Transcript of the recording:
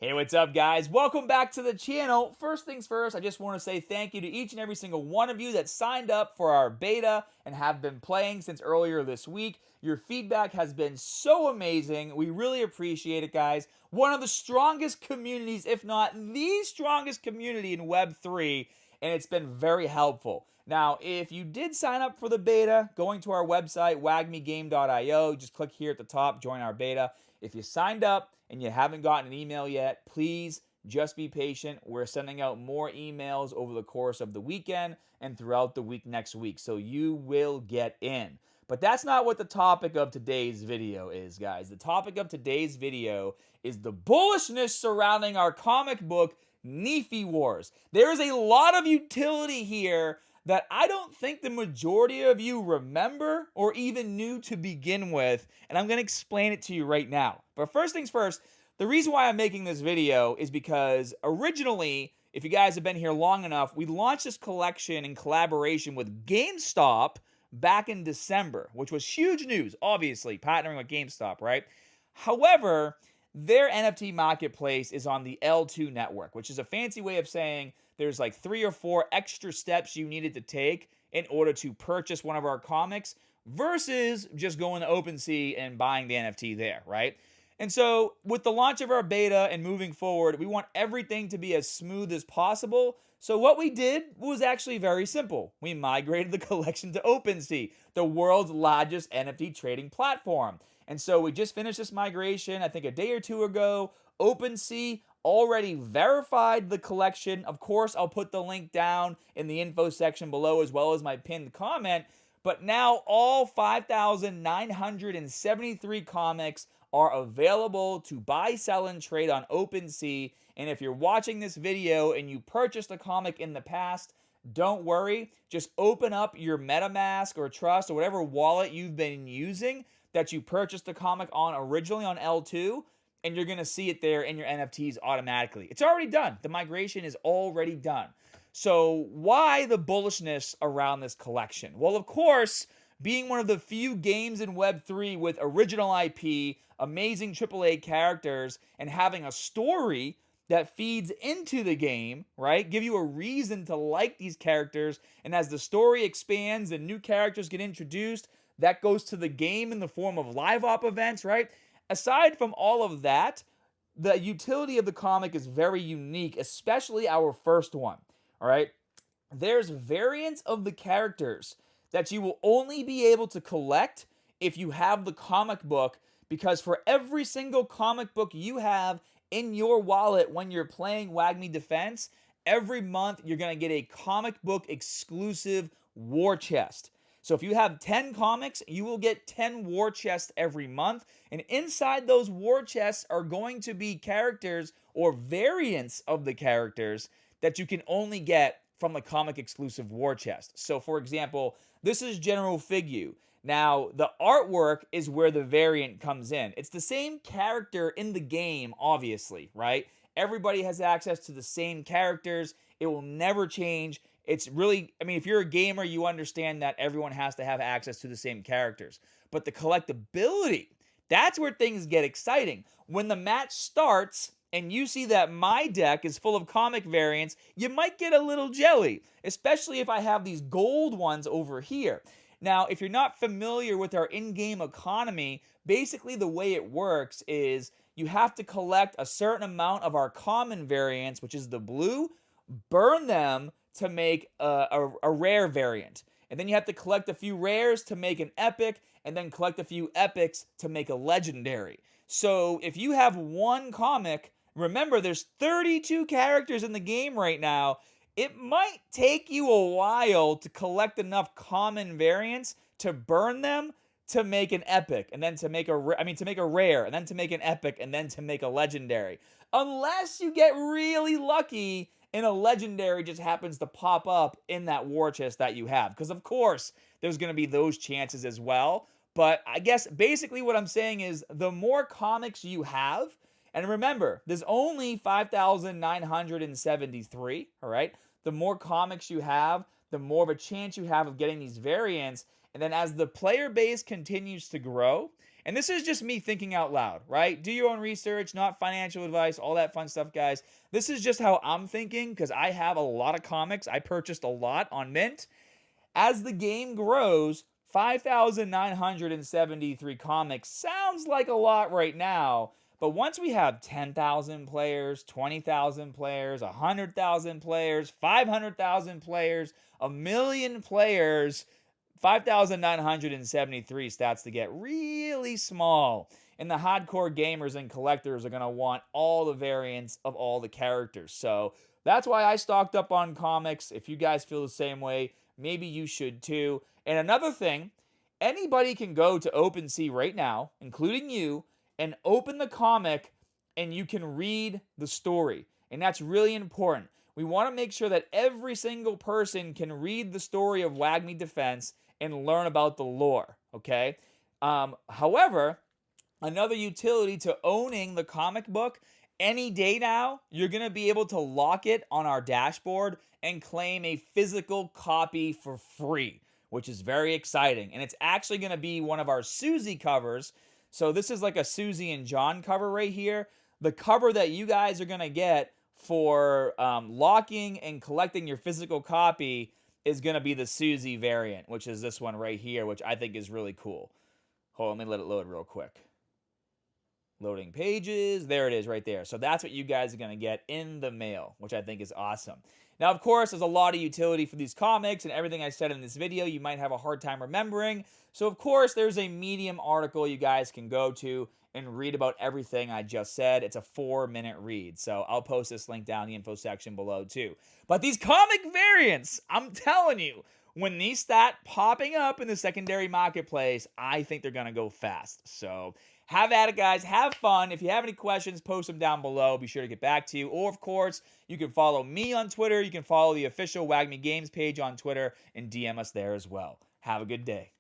Hey, what's up, guys? Welcome back to the channel. First things first, I just want to say thank you to each and every single one of you that signed up for our beta and have been playing since earlier this week. Your feedback has been so amazing. We really appreciate it, guys. One of the strongest communities, if not the strongest community in Web3, and it's been very helpful. Now, if you did sign up for the beta, going to our website, wagmigame.io, just click here at the top, join our beta. If you signed up and you haven't gotten an email yet, please just be patient. We're sending out more emails over the course of the weekend and throughout the week next week, so you will get in. But that's not what the topic of today's video is, guys. The topic of today's video is the bullishness surrounding our comic book NiFe Wars. There is a lot of utility here that I don't think the majority of you remember or even knew to begin with, and I'm going to explain it to you right now. But first things first, the reason why I'm making this video is because originally, if you guys have been here long enough, we launched this collection in collaboration with GameStop back in December, which was huge news, obviously, partnering with GameStop, right? However, their NFT marketplace is on the L2 network, which is a fancy way of saying there's like 3 or 4 extra steps you needed to take in order to purchase one of our comics versus just going to OPENSEA and buying the NFT there, right? And so with the launch of our beta and moving forward, we want everything to be as smooth as possible. So what we did was actually very simple. We migrated the collection to OPENSEA, the world's largest NFT trading platform. And so we just finished this migration, I think a day or two ago. OPENSEA already verified the collection. Of course, I'll put the link down in the info section below as well as my pinned comment. But now all 5,973 comics are available to buy, sell, and trade on OPENSEA. And if you're watching this video and you purchased a comic in the past, don't worry. Just open up your MetaMask or Trust or whatever wallet you've been using that you purchased the comic on originally on L2, and you're going to see it there in your NFTs automatically. It's already done. The migration is already done. So why the bullishness around this collection? Well, of course, being one of the few games in Web3 with original IP, amazing AAA characters, and having a story that feeds into the game, right? Give you a reason to like these characters. And as the story expands and new characters get introduced, that goes to the game in the form of live op events, right? Aside from all of that, the utility of the comic is very unique, especially our first one, all right? There's variants of the characters that you will only be able to collect if you have the comic book, because for every single comic book you have in your wallet when you're playing WAGMI Defense, every month you're going to get a comic book exclusive war chest. So if you have 10 comics, you will get 10 war chests every month. And inside those war chests are going to be characters or variants of the characters that you can only get from the comic exclusive war chest. So for example, this is General Figu. Now, the artwork is where the variant comes in. It's the same character in the game, obviously, right? Everybody has access to the same characters. It will never change. It's really, I mean, if you're a gamer, you understand that everyone has to have access to the same characters. But the collectability, that's where things get exciting. When the match starts and you see that my deck is full of comic variants, you might get a little jelly, especially if I have these gold ones over here. Now, if you're not familiar with our in-game economy, basically the way it works is you have to collect a certain amount of our common variants, which is the blue, burn them to make a rare variant. And then you have to collect a few rares to make an epic, and then collect a few epics to make a legendary. So if you have one comic, remember there's 32 characters in the game right now. It might take you a while to collect enough common variants to burn them to make an epic, and then to make a rare, and then to make an epic, and then to make a legendary. Unless you get really lucky and a legendary just happens to pop up in that war chest that you have. Because of course, there's going to be those chances as well. But I guess basically what I'm saying is the more comics you have, and remember, there's only 5,973, all right? The more comics you have, the more of a chance you have of getting these variants. And then as the player base continues to grow, And this is just me thinking out loud, right? Do your own research, not financial advice, all that fun stuff, guys. This is just how I'm thinking because I have a lot of comics. I purchased a lot on Mint. As the game grows, 5,973 comics sounds like a lot right now, but once we have 10,000 players, 20,000 players, 100,000 players, 500,000 players, a million players, 5,973 stats to get really small. And the hardcore gamers and collectors are going to want all the variants of all the characters. So that's why I stocked up on comics. If you guys feel the same way, maybe you should too. And another thing, anybody can go to OpenSea right now, including you, and open the comic and you can read the story. And that's really important. We want to make sure that every single person can read the story of WAGMI Defense and learn about the lore, okay? However, another utility to owning the comic book, any day now, you're going to be able to lock it on our dashboard and claim a physical copy for free, which is very exciting. And it's actually going to be one of our Susie covers. So this is like a Susie and John cover right here. The cover that you guys are going to get for locking and collecting your physical copy is going to be the Susie variant, which is this one right here, which I think is really cool. Hold on, let me let it load real quick. Loading pages. There it is right there. So that's what you guys are going to get in the mail, which I think is awesome. Now, of course, there's a lot of utility for these comics, and everything I said in this video you might have a hard time remembering. So, of course, there's a Medium article you guys can go to and read about everything I just said. It's a 4-minute read. So I'll post this link down in the info section below too. But these comic variants, I'm telling you, when these start popping up in the secondary marketplace, I think they're going to go fast. So have at it, guys. Have fun. If you have any questions, post them down below. Be sure to get back to you. Or, of course, you can follow me on Twitter. You can follow the official WAGMI Games page on Twitter and DM us there as well. Have a good day.